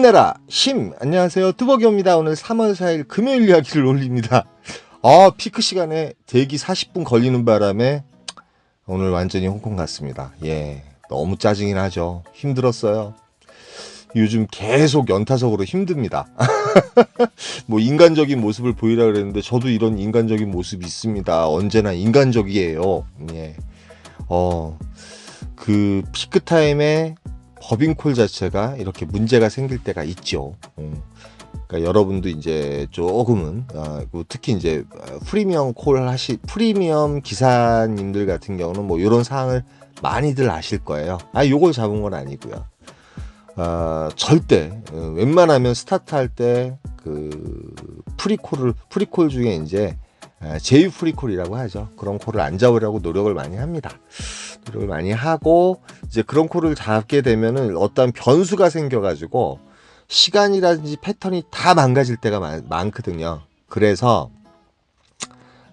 힘내라 힘. 안녕하세요, 뚜벅이입니다. 오늘 3월 4일 금요일 이야기를 올립니다. 피크 시간에 대기 40분 걸리는 바람에 오늘 완전히 홍콩 갔습니다. 예, 너무 짜증이 나죠. 힘들었어요. 요즘 계속 연타석으로 힘듭니다. 뭐 인간적인 모습을 보이라 그랬는데 저도 이런 인간적인 모습이 있습니다. 언제나 인간적이에요. 예. 그 피크 타임에 법인콜 자체가 이렇게 문제가 생길 때가 있죠. 그러니까 여러분도 이제 조금은 특히 이제 프리미엄 기사님들 같은 경우는 뭐 이런 사항을 많이들 아실 거예요. 요걸 잡은 건 아니고요. 절대 웬만하면 스타트할 때 그 프리콜 중에 이제 제휴 프리콜이라고 하죠. 그런 콜을 안 잡으려고 노력을 많이 합니다. 노력을 많이 하고 이제 그런 콜을 잡게 되면은 어떤 변수가 생겨가지고 시간이라든지 패턴이 다 망가질 때가 많거든요. 그래서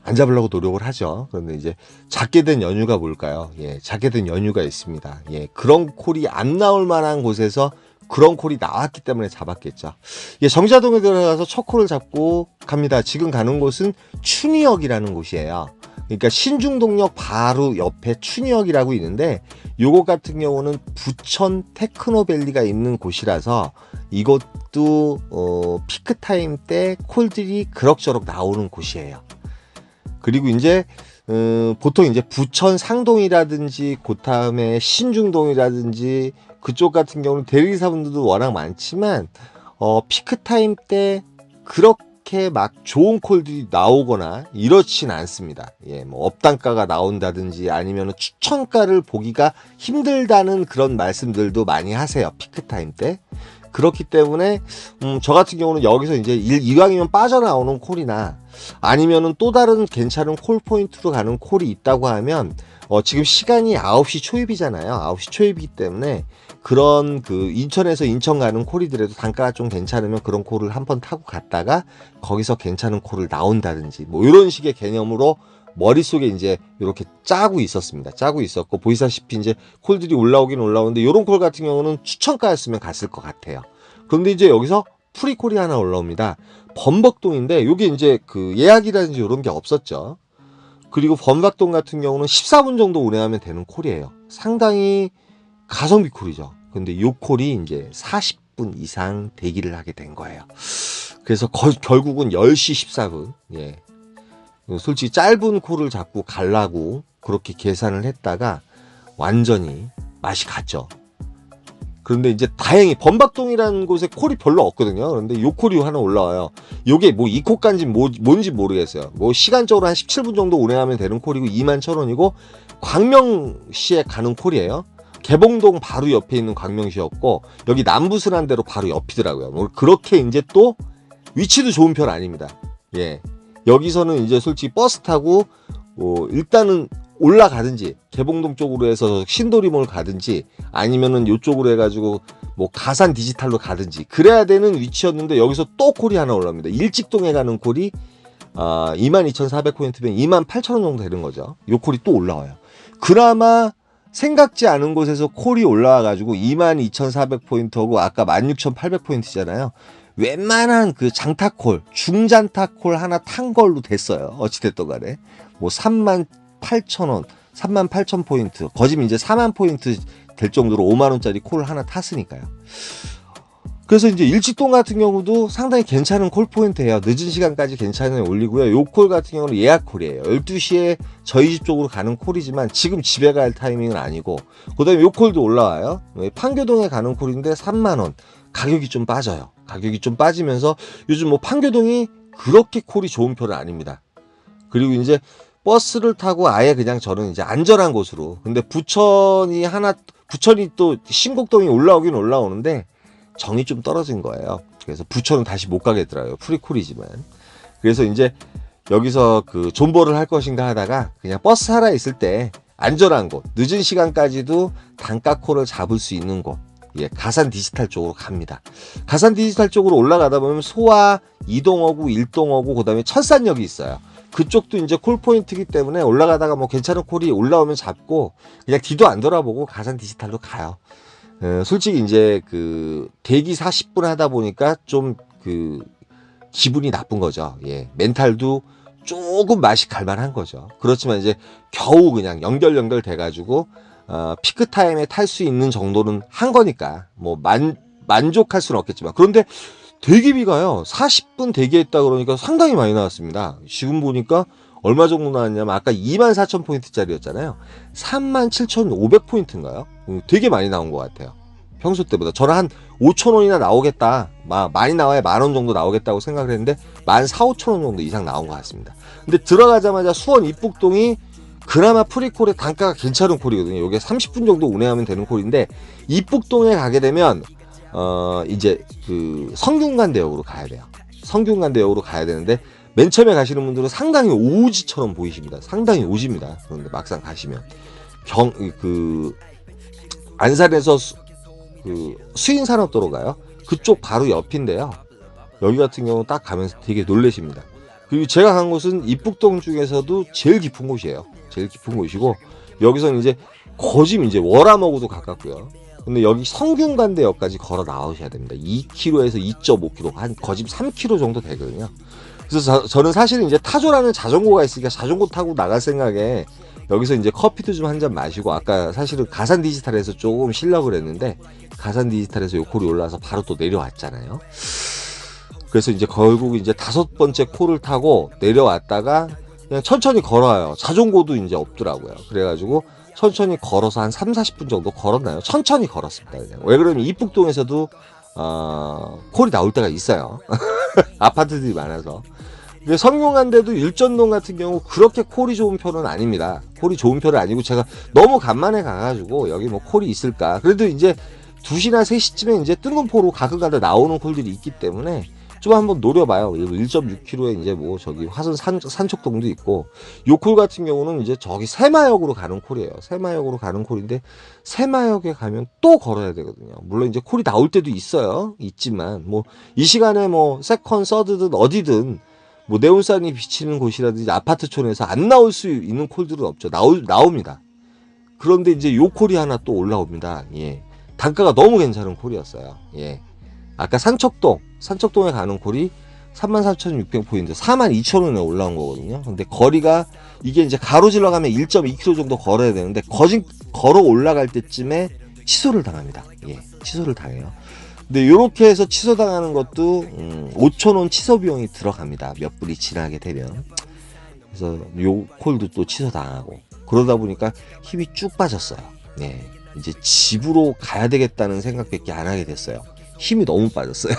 안 잡으려고 노력을 하죠. 그런데 이제 잡게 된 연유가 뭘까요? 예, 잡게 된 연유가 있습니다. 예, 그런 콜이 안 나올 만한 곳에서 그런 콜이 나왔기 때문에 잡았겠죠. 예, 정자동에 들어가서 첫 콜을 잡고 갑니다. 지금 가는 곳은 춘희역이라는 곳이에요. 그러니까 신중동역 바로 옆에 춘희역이라고 있는데 요것 같은 경우는 부천 테크노밸리가 있는 곳이라서 이것도 피크 타임 때 콜들이 그럭저럭 나오는 곳이에요. 그리고 이제 보통 이제 부천 상동이라든지 그다음에 신중동이라든지 그쪽 같은 경우는 대리사분들도 워낙 많지만 피크 타임 때 그렇게 막 좋은 콜들이 나오거나 이렇진 않습니다. 예, 뭐 업단가가 나온다든지 아니면 추천가를 보기가 힘들다는 그런 말씀들도 많이 하세요. 피크 타임 때. 그렇기 때문에 저 같은 경우는 여기서 이제 이왕이면 빠져나오는 콜이나 아니면은 또 다른 괜찮은 콜 포인트로 가는 콜이 있다고 하면 지금 시간이 9시 초입이잖아요. 9시 초입이기 때문에 그런 그 인천에서 인천 가는 콜이더라도 단가가 좀 괜찮으면 그런 콜을 한번 타고 갔다가 거기서 괜찮은 콜을 나온다든지 뭐 이런 식의 개념으로 머릿속에 이제 이렇게 짜고 있었습니다. 짜고 있었고 보시다시피 이제 콜들이 올라오긴 올라오는데 이런 콜 같은 경우는 추천가였으면 갔을 것 같아요. 그런데 이제 여기서 프리콜이 하나 올라옵니다. 범벅동인데 여기 이제 그 예약이라든지 이런 게 없었죠. 그리고 범벅동 같은 경우는 14분 정도 운행하면 되는 콜이에요. 상당히 가성비 콜이죠. 근데 이 콜이 이제 40분 이상 대기를 하게 된 거예요. 그래서 결국은 10시 14분. 예. 솔직히 짧은 콜을 잡고 가려고 그렇게 계산을 했다가 완전히 맛이 갔죠. 그런데 이제 다행히 범박동이라는 곳에 콜이 별로 없거든요. 그런데 요 콜이 하나 올라와요. 요게 뭐 이 콜간지 뭔지 모르겠어요. 뭐 시간적으로 한 17분 정도 운행하면 되는 콜이고 21,000원이고 광명시에 가는 콜이에요. 개봉동 바로 옆에 있는 광명시였고 여기 남부순환대로 바로 옆이더라고요. 뭐 그렇게 이제 또 위치도 좋은 편 아닙니다. 예. 여기서는 이제 솔직히 버스 타고 일단은 올라가든지 개봉동 쪽으로 해서 신도리몰 가든지 아니면은 요쪽으로 해가지고 뭐 가산 디지털로 가든지 그래야 되는 위치였는데 여기서 또 콜이 하나 올라옵니다. 일직동에 가는 콜이 22,400포인트면 28,000원 정도 되는 거죠. 요 콜이 또 올라와요. 그나마 생각지 않은 곳에서 콜이 올라와가지고 22,400포인트하고 아까 16,800포인트잖아요. 웬만한 그 장타콜, 중장타콜 하나 탄 걸로 됐어요. 어찌됐든 간에. 뭐 38,000원, 38,000포인트, 거짓 이제 4만 포인트 될 정도로 5만원짜리 콜을 하나 탔으니까요. 그래서 이제 일직동 같은 경우도 상당히 괜찮은 콜 포인트예요. 늦은 시간까지 괜찮은 올리고요. 요 콜 같은 경우는 예약 콜이에요. 12시에 저희 집 쪽으로 가는 콜이지만 지금 집에 갈 타이밍은 아니고 그 다음에 요 콜도 올라와요. 판교동에 가는 콜인데 3만원. 가격이 좀 빠져요. 가격이 좀 빠지면서 요즘 뭐 판교동이 그렇게 콜이 좋은 편은 아닙니다. 그리고 이제 버스를 타고 아예 그냥 저는 이제 안전한 곳으로. 근데 부천이 또 신곡동이 올라오긴 올라오는데 정이 좀 떨어진 거예요. 그래서 부천은 다시 못 가겠더라고요. 프리콜이지만. 그래서 이제 여기서 그 존버를 할 것인가 하다가 그냥 버스 하나 있을 때 안전한 곳, 늦은 시간까지도 단가 콜을 잡을 수 있는 곳. 예, 가산 디지털 쪽으로 갑니다. 가산 디지털 쪽으로 올라가다 보면 소화, 이동어구, 일동어구, 그 다음에 철산역이 있어요. 그쪽도 이제 콜 포인트이기 때문에 올라가다가 뭐 괜찮은 콜이 올라오면 잡고 그냥 뒤도 안 돌아보고 가산 디지털로 가요. 솔직히 이제 그 대기 40분 하다 보니까 좀 그 기분이 나쁜 거죠. 예, 멘탈도 조금 맛이 갈만한 거죠. 그렇지만 이제 겨우 그냥 연결 돼가지고 피크 타임에 탈 수 있는 정도는 한 거니까 뭐 만족할 수는 없겠지만, 그런데 대기비가요 40분 대기했다 그러니까 상당히 많이 나왔습니다. 지금 보니까 얼마 정도 나왔냐면 아까 24,000포인트짜리였잖아요. 37,500포인트인가요? 되게 많이 나온 것 같아요. 평소 때보다. 저는 한 5,000원이나 나오겠다, 많이 나와야 10,000원 정도 나오겠다고 생각을 했는데 14,000, 5,000원 정도 이상 나온 것 같습니다. 근데 들어가자마자 수원 입북동이 그나마 프리콜의 단가가 괜찮은 콜이거든요. 이게 30분 정도 운행하면 되는 콜인데, 입북동에 가게 되면 이제 그 성균관대역으로 가야 돼요. 성균관대역으로 가야 되는데 맨 처음에 가시는 분들은 상당히 오지처럼 보이십니다. 상당히 오지입니다. 그런데 막상 가시면 안산에서 수인산업도로 가요. 그쪽 바로 옆인데요. 여기 같은 경우 딱 가면서 되게 놀라십니다. 그리고 제가 간 곳은 입북동 중에서도 제일 깊은 곳이에요. 제일 깊은 곳이고, 여기서는 이제 거짐 이제 월암하고도 가깝고요. 근데 여기 성균관대역까지 걸어 나오셔야 됩니다. 2km에서 2.5km, 한 거짐 3km 정도 되거든요. 그래서 저는 사실은 이제 타조라는 자전거가 있으니까 자전거 타고 나갈 생각에 여기서 이제 커피도 좀 한 잔 마시고, 아까 사실은 가산 디지털에서 조금 실력을 했는데 가산 디지털에서 요콜이 올라와서 바로 또 내려왔잖아요. 그래서 이제 결국 이제 5번째 콜을 타고 내려왔다가 그냥 천천히 걸어요. 자전거도 이제 없더라고요. 그래가지고 천천히 걸어서 한 3, 40분 정도 걸었나요? 천천히 걸었습니다. 그냥. 왜 그러면 이북동에서도 콜이 나올 때가 있어요. 아파트들이 많아서. 근데 성균관대도 일전동 같은 경우 그렇게 콜이 좋은 편은 아닙니다. 콜이 좋은 편은 아니고, 제가 너무 간만에 가가지고 여기 뭐 콜이 있을까. 그래도 이제 2시나 3시쯤에 이제 뜬금포로 가끔가다 나오는 콜들이 있기 때문에 좀 한번 노려봐요. 1.6km에 이제 뭐 저기 화선 산책동도 있고, 요 콜 같은 경우는 이제 저기 새마역으로 가는 콜이에요. 새마역으로 가는 콜인데 새마역에 가면 또 걸어야 되거든요. 물론 이제 콜이 나올 때도 있어요. 있지만 뭐 이 시간에 뭐 세컨, 서드든 어디든 뭐 네온산이 비치는 곳이라든지 아파트촌에서 안 나올 수 있는 콜들은 없죠. 나옵니다. 그런데 이제 요 콜이 하나 또 올라옵니다. 예. 단가가 너무 괜찮은 콜이었어요. 예. 아까 산척동에 가는 콜이 33,600포인트, 42,000원에 올라온 거거든요. 근데 거리가 이게 이제 가로질러 가면 1.2km 정도 걸어야 되는데 걸어 올라갈 때쯤에 취소를 당합니다. 예. 취소를 당해요. 근데 요렇게 해서 취소당하는 것도 5,000원 취소 비용이 들어갑니다. 몇 분이 지나게 되면. 그래서 요 콜도 또 취소당하고, 그러다 보니까 힘이 쭉 빠졌어요. 네. 이제 집으로 가야 되겠다는 생각밖에 안 하게 됐어요. 힘이 너무 빠졌어요.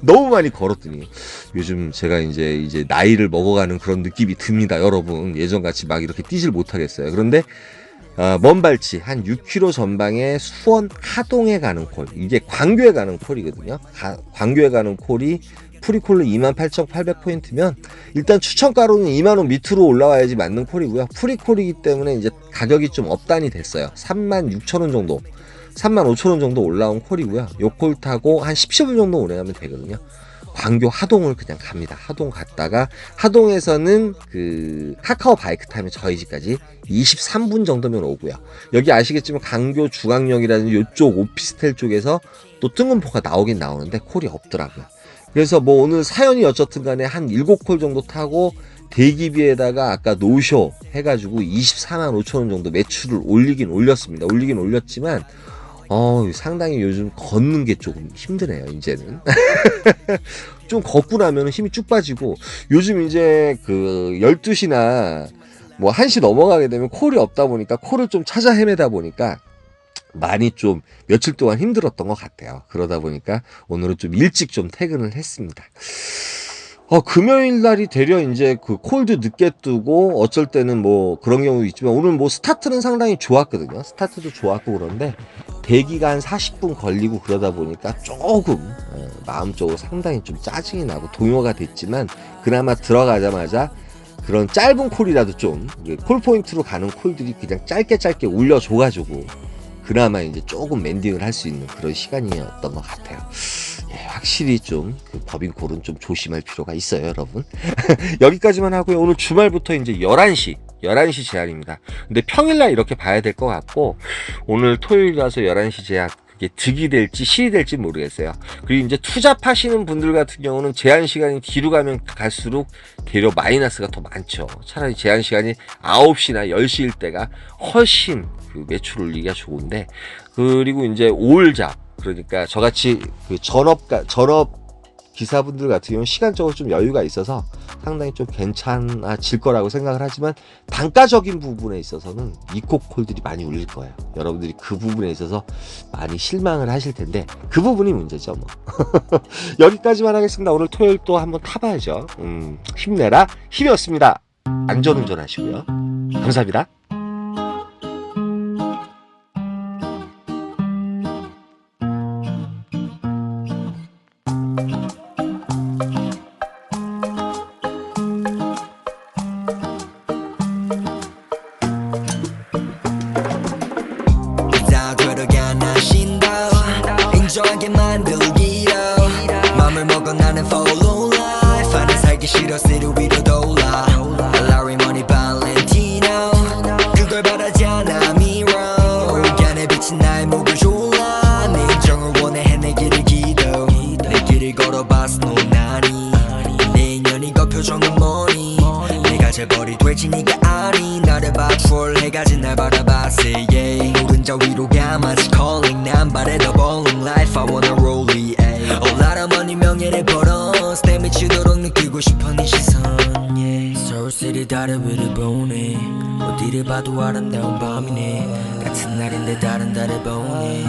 너무 많이 걸었더니. 요즘 제가 이제 나이를 먹어가는 그런 느낌이 듭니다, 여러분. 예전같이 막 이렇게 뛰질 못하겠어요. 그런데 먼발치 한 6km 전방에 수원 하동에 가는 콜, 이게 광교에 가는 콜이거든요. 광교에 가는 콜이 프리콜로 28,800포인트면 일단 추천가로는 2만원 밑으로 올라와야지 맞는 콜이고요. 프리콜이기 때문에 이제 가격이 좀 업단이 됐어요. 36,000원 정도, 35,000원 정도 올라온 콜이고요. 요 콜 타고 한 10분 정도 운행하면 되거든요. 광교 하동을 그냥 갑니다. 하동 갔다가 하동에서는 그 카카오 바이크 타면 저희 집까지 23분 정도면 오고요. 여기 아시겠지만 광교 중앙역이라든지 이쪽 오피스텔 쪽에서 또 뜬금포가 나오긴 나오는데 콜이 없더라고요. 그래서 뭐 오늘 사연이 어쨌든 간에 한 7콜 정도 타고 대기비에다가 아까 노쇼 해가지고 245,000원 정도 매출을 올리긴 올렸지만 상당히 요즘 걷는 게 조금 힘드네요, 이제는. 좀 걷고 나면 힘이 쭉 빠지고, 요즘 이제 그 12시나 뭐 1시 넘어가게 되면 콜이 없다 보니까 콜을 좀 찾아 헤매다 보니까 많이 좀 며칠 동안 힘들었던 것 같아요. 그러다 보니까 오늘은 좀 일찍 좀 퇴근을 했습니다. 금요일 날이 되려 이제 그 콜도 늦게 뜨고 어쩔 때는 뭐 그런 경우도 있지만, 오늘 뭐 스타트는 상당히 좋았거든요. 스타트도 좋았고, 그런데 대기가 한 40분 걸리고 그러다 보니까 조금 마음적으로 상당히 좀 짜증이 나고 동요가 됐지만, 그나마 들어가자마자 그런 짧은 콜이라도 좀 콜 포인트로 가는 콜들이 그냥 짧게 올려줘가지고 그나마 이제 조금 랜딩을 할 수 있는 그런 시간이었던 것 같아요. 예, 확실히 좀 그 법인콜은 좀 조심할 필요가 있어요, 여러분. 여기까지만 하고요. 오늘 주말부터 이제 11시 제한입니다. 근데 평일날 이렇게 봐야 될 것 같고, 오늘 토요일이라서 11시 제한 이게 득이 될지 실이 될지 모르겠어요. 그리고 이제 투잡하시는 분들 같은 경우는 제한 시간이 뒤로 가면 갈수록 되려 마이너스가 더 많죠. 차라리 제한 시간이 9시나 10시일 때가 훨씬 그 매출 올리기가 좋은데, 그리고 이제 올잡, 그러니까 저같이 그 전업 기사분들 같은 경우는 시간적으로 좀 여유가 있어서 상당히 좀 괜찮아질 거라고 생각을 하지만, 단가적인 부분에 있어서는 이코콜들이 많이 울릴 거예요. 여러분들이 그 부분에 있어서 많이 실망을 하실 텐데, 그 부분이 문제죠 뭐. 여기까지만 하겠습니다. 오늘 토요일 또 한번 타봐야죠. 힘내라, 힘이었습니다. 안전운전 하시고요. 감사합니다. 인정하게 만들기로 맘을 먹어 나는 follow life 하나 살기 싫어 시루 위로 돌아 Larry Money Valentino 그걸 바라지 않아 mirror 안에 비친 나의 목을 졸라 내 인정을 원해 해내기를 기도 내 길을 걸어봤어 노나니 내 인연이 그 표정은 뭐니 내가 재벌이 될지 네가 아니 나를 봐 troll 해가지 날 바라봤어 yeah 노른자 위로 가 마치 calling 난 바래 더 bowling life I wanna roll it 올라라 money 명예를 벌어 내 미치도록 느끼고 싶어 네 시선 yeah 서울시리 다른 위를 보네 어디를 봐도 아름다운 밤이네 같은 날인데 다른 달을 보네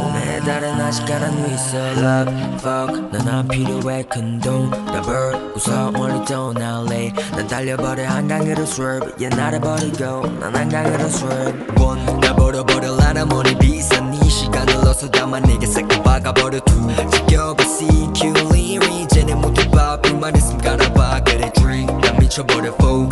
오늘의 달은 아직 가라앉아 있어 love fuck 넌 안 필요해 큰돈 더블 웃어 멀리 떠날래 난 달려버려 한강으로 swerve yeah 나를 버리고 난 한강으로 swerve one 날 버려버려 라라 머니 비싼 네 시간을 넣어서 담아 내게 싹 다 박아버려 two 지겨봐 CQ 리리 이제는 모두 봐 불만 있음 갈아봐 그래 drink 난 미쳐버려 fool